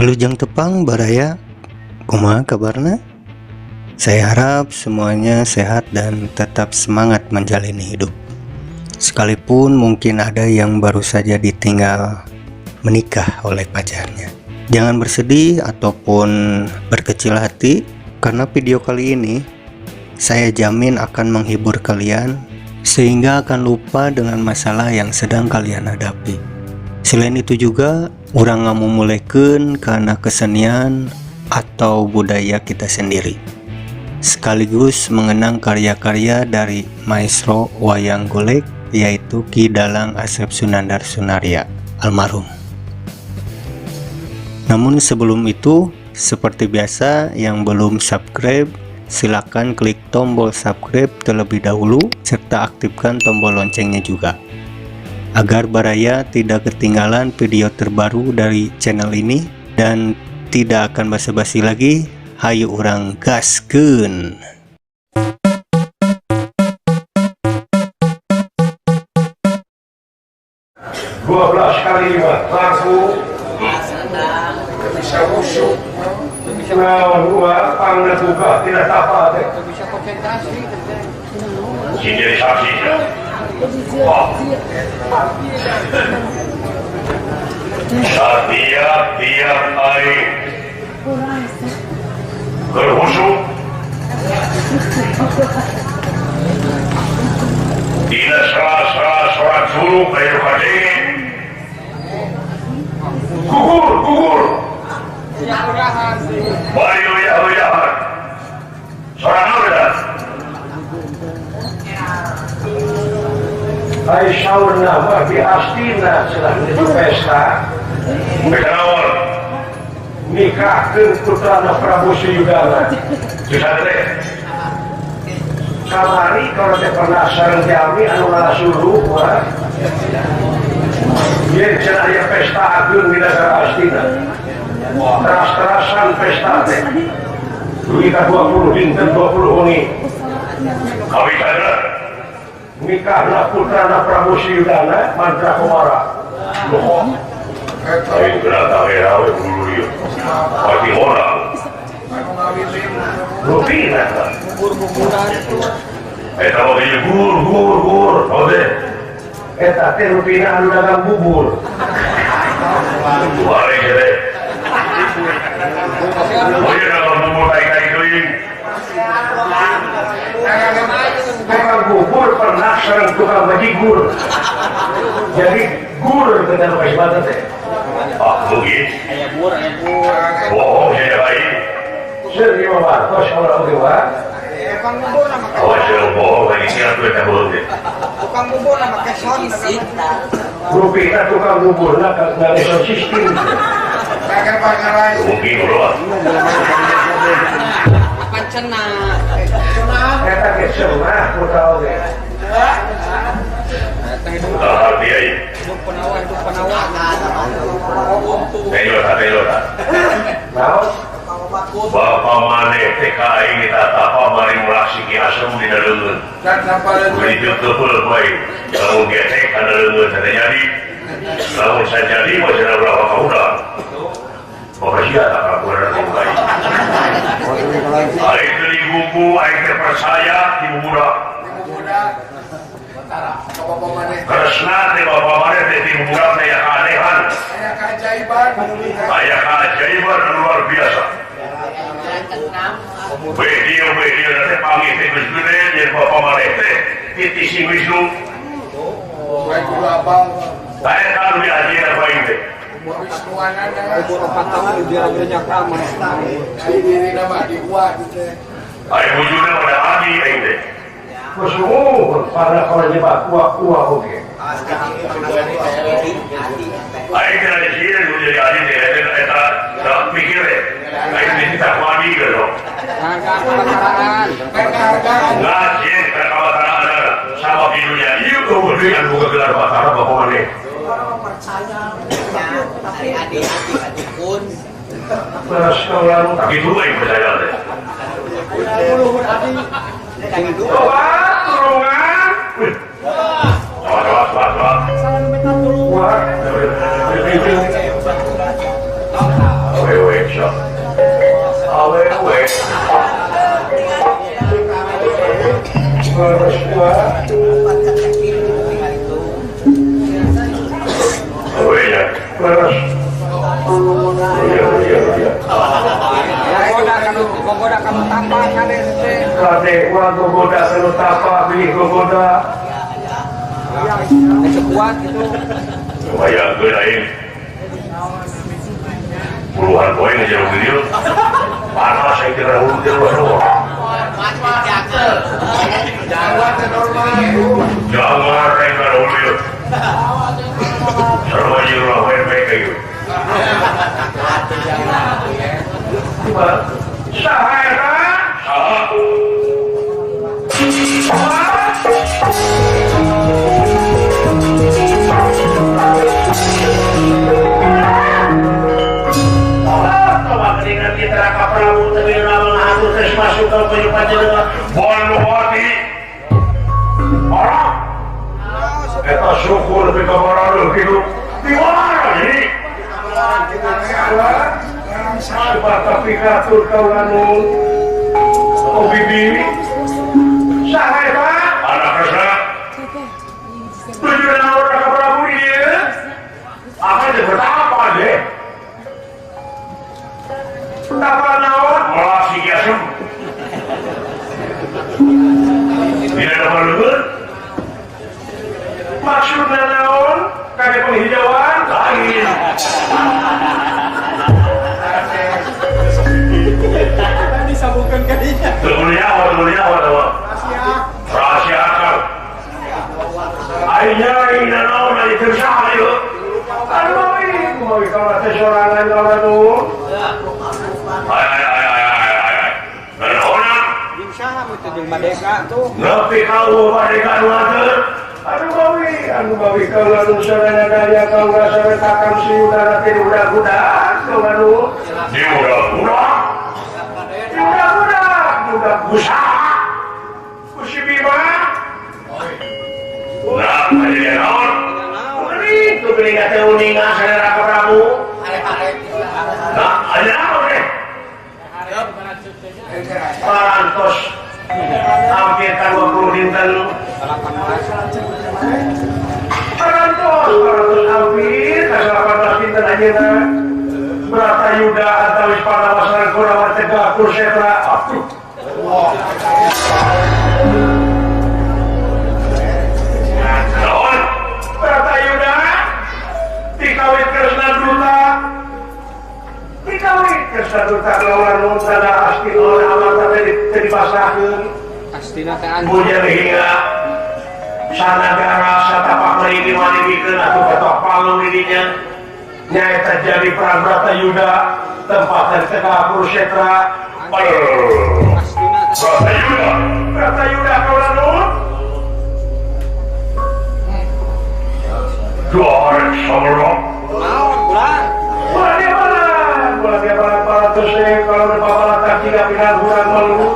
Wilujeng tepang baraya, kumaha kabarna? Saya harap semuanya sehat dan tetap semangat menjalani hidup. Sekalipun mungkin ada yang baru saja ditinggal menikah oleh pacarnya. Jangan bersedih ataupun berkecil hati, karena video kali ini saya jamin akan menghibur kalian sehingga akan lupa dengan masalah yang sedang kalian hadapi. Selain itu juga urang ngamumulikeun karena kesenian atau budaya kita sendiri, sekaligus mengenang karya-karya dari maestro wayang golek yaitu Ki Dalang Asep Sunandar Sunaria almarhum. Namun sebelum itu, seperti biasa, yang belum subscribe silakan klik tombol subscribe terlebih dahulu serta aktifkan tombol loncengnya juga, agar baraya tidak ketinggalan video terbaru dari channel ini. Dan tidak akan basa-basi lagi, hayu urang gaskeun. 12 kali 5 langsung bisa musuh dua pangna juga tidak apa bisa konsentrasi jadi saksinya. Wah, tiap hari berhusuk tidak salah suruh kayu kadengin gugur bayu yahan seorang udah hai sauna bagi astina sedang menuju pesta awal nikahkeun putrana Prabu Suyudana susah kamari kalau saya pernah sareng jami anu ngasuluh yen cenah aya pesta agung di negara Astina teras-terasan pesta teh nikah 20 dinten 20 wengi kawitana nikahna putrana Prabu Suyudana Mantra Komara loh tapi gerata werawe dulu yuk pasti orang rupina eta mau kayak gur ode eta teh rupina anu dagang bubur wale gede oye dagang bubur kai teuing dagang bubur pernah sareng tukang bajigur jadi gur dengan baik banget teh mungkin bohong saya baik sering membantu orang tua tukang bubur nama awas yang bohong lagi siap tuh kita bohong deh tukang bubur nama keson rupina tukang bubur nak dari sistem kakek pangarai mungkin bro apa cenah kita kesenah putau deh dia ini Telota. Bapak maneh TKI ini tata pamari mulaksi ki asem di dalengeun. Begitu tepul bae. Lamun gesek ka dalengeun teh jadi. Lamun sajadi masih ada berapa kaudang. Makasih tak kaburan di bae. Ari teu digugu, ari teu percaya di budak. Kresna teh bapak maneh teh di budak teh ya kanehan. Aya keajaiban luar biasa. Video nanti panggil teh gede jadi bapak maneh teh titis si Wisnu. Saya kan di ajar apa ini? Ayo wujudnya pada adi ini. Kusuh pada kalau jebak kuah oke. Ayo kena di sini jadi adi deh. Kita tak pikir deh. Ayo di kita kuadi gitu. Ngajin terkawasan ada sama videonya. Iya kemudian buka gelar batara bapak mana? Adik-adik pun. Terus kalau tak gitu baik percaya deh. Coba turungan. Wah. sok. Awewe. Terus gua. Oh iya, terus. Iya. Gogoda kamu tampak kan Kade urang gogoda kanu tapak bilih gogoda. kuat gitu. Lumayan aing. Puluhan poin aja video. Panas saya kira udah loh. Jangan renggar ulil. Sarwa jeung lawan bae kayu. Saha eta? Saha? Prabu tapi nama ngatur terus masuk ke kehidupan jenengan Bonwati orang eta syukur lebih kemarah gitu di mana ini tapi katur kau lanun kau bibi saha eta anak rasa tujuan orang ke Prabu dia apa dia bertapa deh tapa naon melasi gasem tidak ada maluhur maksudnya naon kaya penghijauan lain Disambungkan kadinya. Tulinya apa rahasia akal akhirnya ini naon lagi tersah ayo aduh ini mau kalau sesorangan kalau itu Merdeka tuh. Tapi kau merdeka nuater. Anu bawi kau lalu sarana daya kau rasa retakan si udara ti budak-budak kau anu. Di budak-budak. Di budak-budak, budak usaha. Kusi bima. Nah, jadi naon? Itu beli kata uninga saudara Prabu. Nah, ada apa deh? Parantos hampir 20 dinten parantos hampir 18 dinten aja nah berata yuda atau pada masalah kurang tegak kursetra naon berata yuda dikawin Kresna Duta dikawin Kresna Duta lawan tanda asli oleh amat tadi pasahkeun Astina teh anu. Punya hingga sanagara satapak merini manibikeun atuh ketok palu dirinya nyaeta jadi perang Bratayuda tempatan tegak Kurusetra Bratayuda kaulanun Dor somrok Naon bulan? Bulan dia barat para terus kalau berpapalan tak jika pindah kurang malu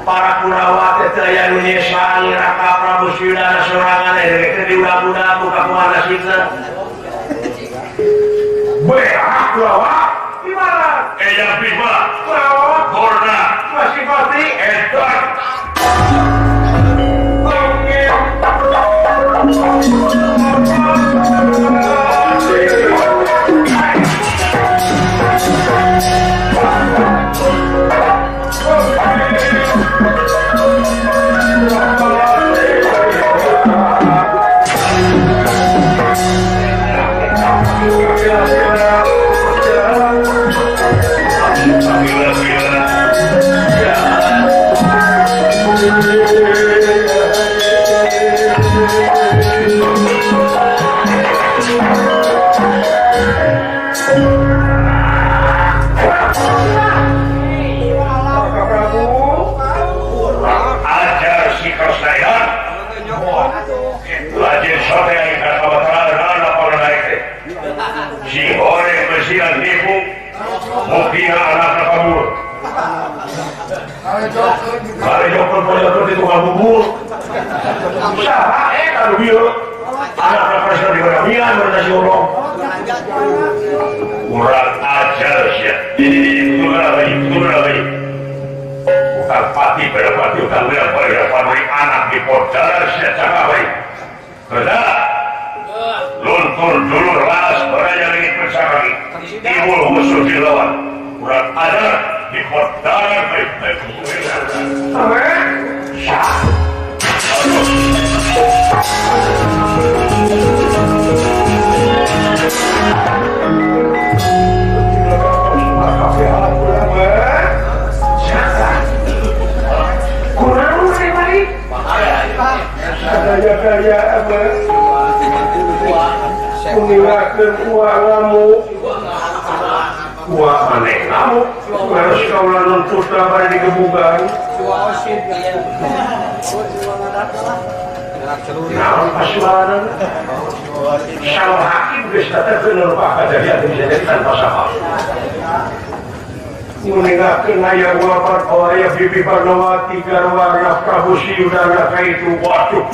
para Kurawa tetaya menyesal Raka Prabu Sudara sorangan dari udah-udah buka kemana sih berak Kurawa di mana? Yang Bima Kurawa Borna masih pasti Edward Kalau jokol pojok di tukang bubur, usaha kalau biar anak presiden di Kamian bernasi orang, kurang ajar sih. Ini betul lagi. Bukan pati berpati, bukan berapa anak di portal sih jangan baik. Kerja, luntur dulu las beraya lagi bersama lagi. Ibu musuh dilawan. Kurang ajar di portal baik. Daya meninggalkan uangmu uang aneh kamu harus kau nuntut apa di kebukan namun pasuanan sama hakim bisa terkenal dari hati jadi tanpa sama meninggalkan ayah wafat ayah bibi Parnawati Garwana Prabu Siyudana itu waduh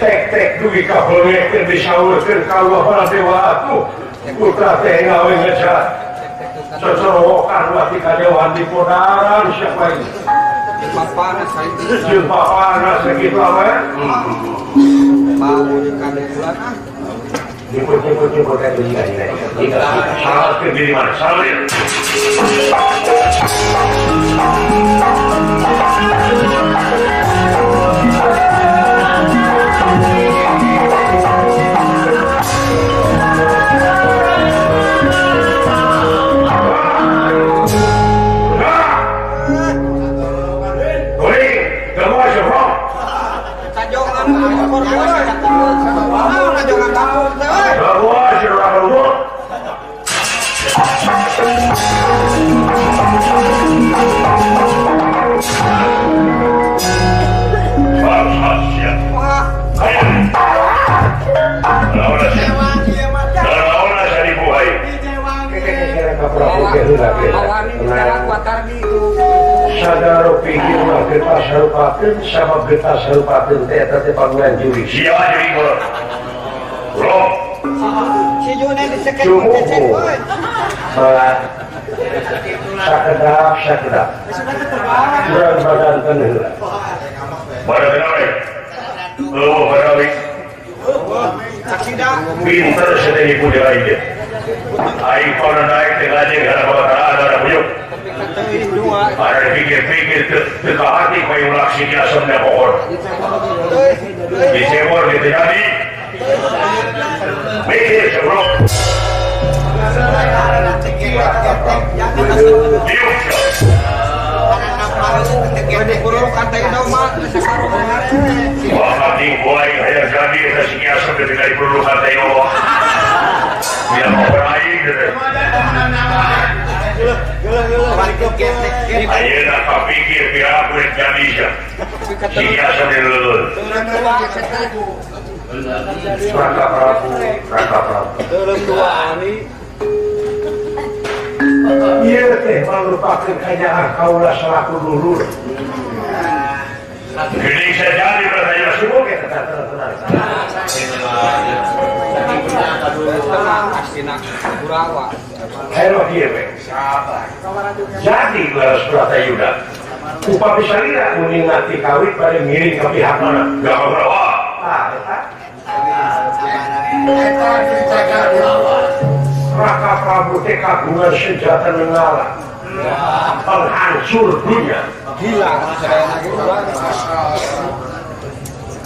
tek-tek dugi kabelnya disaurkan kalau para dewa aku putra teh ngawe ngejat cocorokan wati kadewan di podaran siapa ini jumpa panas segitu apa mau dikandung bulan jemput ini salah ke diri mana salah ya sadaro pikir kita sarupakeun sama kita sarupakeun teh eta teh panggilan juri sia juri bro si June diseket cecet we sakedap kurang badankeun heula barawi barawi saksida pinter sedang ibu dia aja aing pada naik dengan aja gara ada buyuk ada pikir-pikir teka hati kaya ulaksi di asamnya pohon disebor gitu jadi mikir sebelum diuk wakating kuai kaya jadi kasih asam ketika diperlu kantai Allah tidak mau berair gitu ayo nak pikir biar aku yang jadi sehingga sampai lulus Raka Prabu iya teh melupakan kayaan kaulah selaku dulu jadi saya jadi bertanya semua kita tenang Hero dia jadi Laras Pratayuda upami salira meningati kawit pada miring ke pihak mana gak berapa Raka Prabu teh kagungan senjata nenggala penghancur dunia gila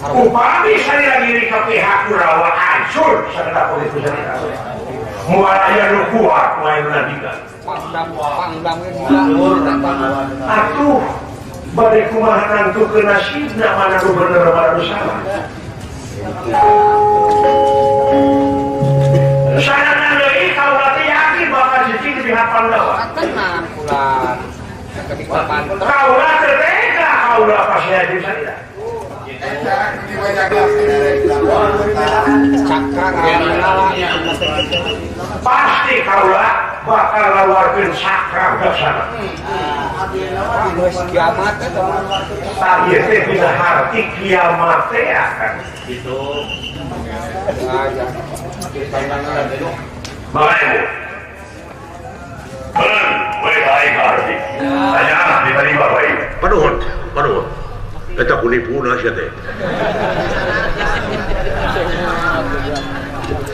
upami salira miring ke pihak Kurawa hancur sekedap itu salira mualanya lu kuat main nadikan pangdam gila atuh badai kumahan tuh ke nasibna mana lu bener mana lu salah sanana deui kaulah teh yakin bakal cicing di pihak Pandawa tenang pulang ketika panter kaulah tega kaulah pasti aja salira cakra mengalah pasti kaulah bakal lawan ngaluarkeun sakram ka sana. Geus kiamat eta mah. Tah ieu teh dina harti kiamat teh akan Gitu. Ya. makanya mereka aing harti tanya diterima baik Panuhun. Eta kunipuna sia teh.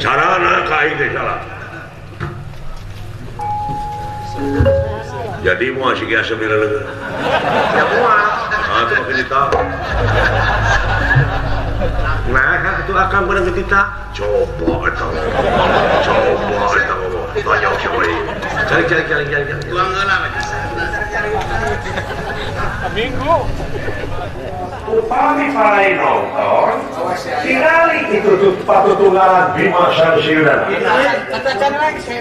Carana ka aing teh salah. Jadi mau asik asa milaleungeun. Ya moal. Ah teu makin dita. Nah, itu akan bener kita. Coba eta. Tanya siapa ini? Cari. Tuang heula upami palai nonton tingali itu patutunggalan Bima Samsiudana Katakan lagi saya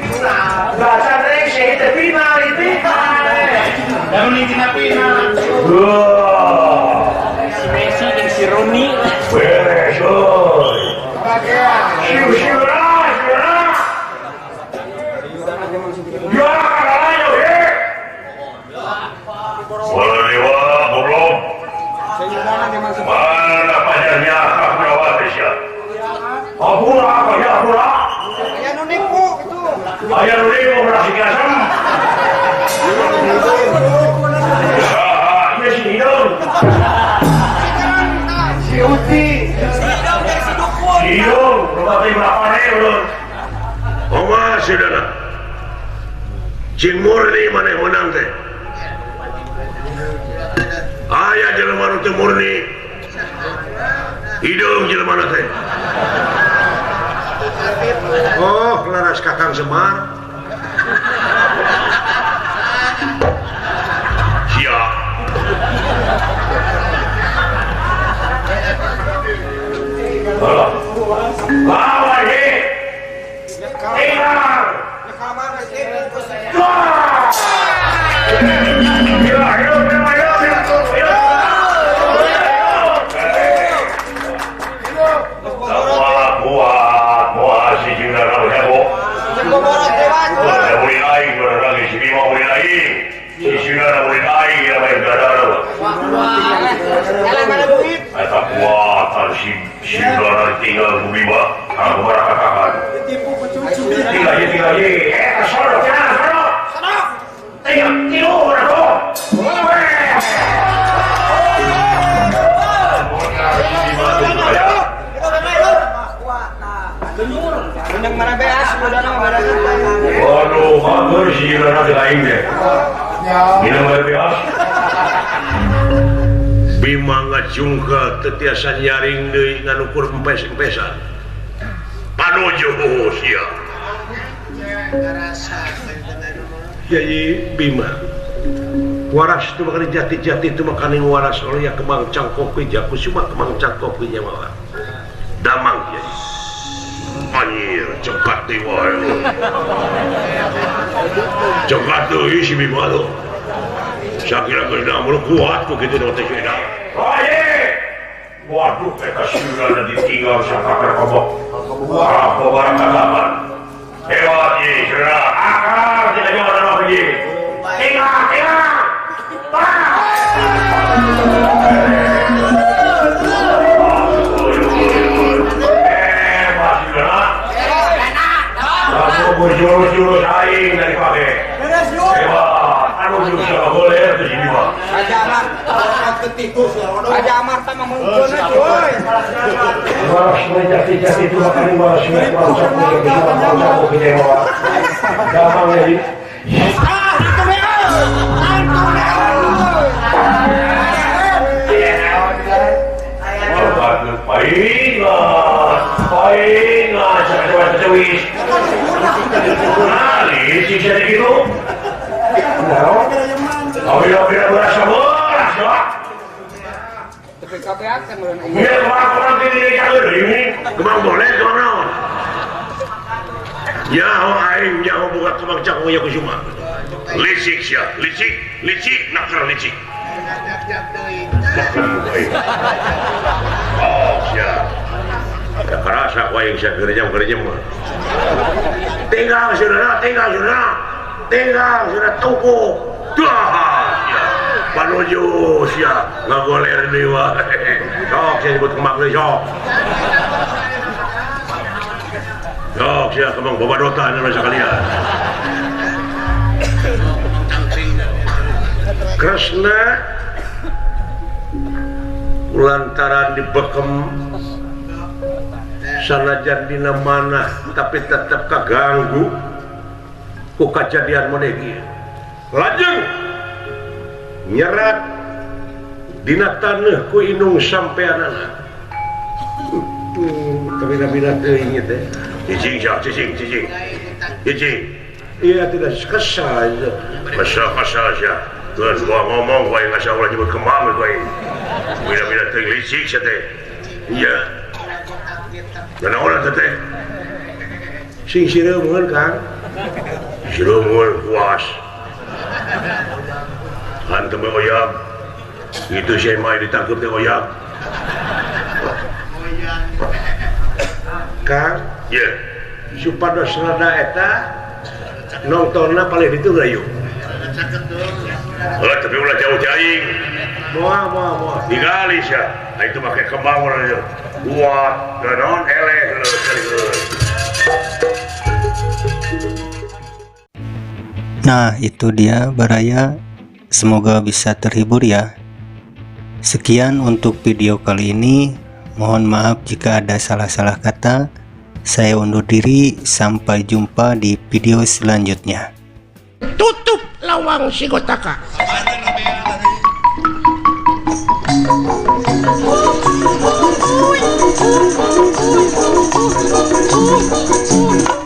baca rese itu final itu Dan ini tina final. si Messi dan si Rooney. beres boy siu-siura juara kalah ya bola dewa goblok mana pajarnya akak berawat ya apura apa ya apura Ya nu nipu itu. ayah lu ini mau berasik asam iya si Hidung si Uti si Hidung rumah tadi berapa nih belum Oma saudara. Cing murni maneh menang teh. Aya jelema nu teu murni. Hidung jelema na teh. Oh, laras Kakang Semar. Siap. bawa ye tinggal semua kuat mau si Juna kalau jago boleh naik lagi si Bima boleh naik si Juna boleh naik ya baik gadar eta kuatan si Juna tinggal ku Bima aku barakatakan tinggal ye sono tinggal kilo berapa Yang mana beas udah nama badangan. waduh bagus si Juna di lain deh minum beas Bima ngajungka tetiasa nyaring deui nganukur empes-empesan. Panuju sia. Yai Bima. Waras itu makan jati-jati itu makan yang waras oleh ya kemang cangkok jaku cuma kemang cangkok nyawa. Damang ya. Anjir, cepat dewa. Cepat deui si Bima tuh. Saya kira kena mulu kuat begitu dengan tersebut. Waduh, mereka sudah ditinggal sama kerkobok. Wah, barang katakan. Hebat ye, sudah. Akal tidak jauh dalam pergi. Tinggal. Hebat sudah. Kamu berjurus-jurus aing dari pakai. Hebat. Anu jurus yang boleh itu sini pak. Raja Amar sama mungkin coy. Waras menjati-jati itu makanya waras menjati kecewa. Gampang jadi. Paingat, cewek-cewek. Nali, sih jadi gitu. Bila berasa beras, doang. Tapi kape akan mulai. Biar orang-orang ini jalur ini. Kemang boleh, kemang naon? Ya, aing nyaho buka kemang cangkong ya kusuma. Licik sia, licik, nakar licik. Oh, sia. Ya kerasa ku aing sia gerejam mah. Tinggal saudara. tegang sudah tuku panuju sia ngagoler deui wae sok saya nyebut kemak deui sok sia kemang bobadotan anu sakalian Kresna lantaran dibekem sanajan dina manah tapi tetap kaganggu ku kejadian monegi lajeng nyerat dina taneuh ku inung sampeanana tapi nabina teuing teh cicing iya tidak kesal saja tuan gua ngomong gua yang ngasih Allah nyebut kemang gua bila teuing licik sia teh iya dan orang teh sing sireumeuh Kang sireumeuh puas hantu oyak itu saya main ditangkap teh oyak Kang ya supados rada eta nontonna paling ditu rayu tapi ulah jauh-jauh moal digali sia itu make kembang urang buat non eleh Nah, itu dia Baraya. Semoga bisa terhibur ya. Sekian untuk video kali ini. Mohon maaf jika ada salah-salah kata. Saya undur diri. Sampai jumpa di video selanjutnya. Tutup lawang si Gotaka. Uy.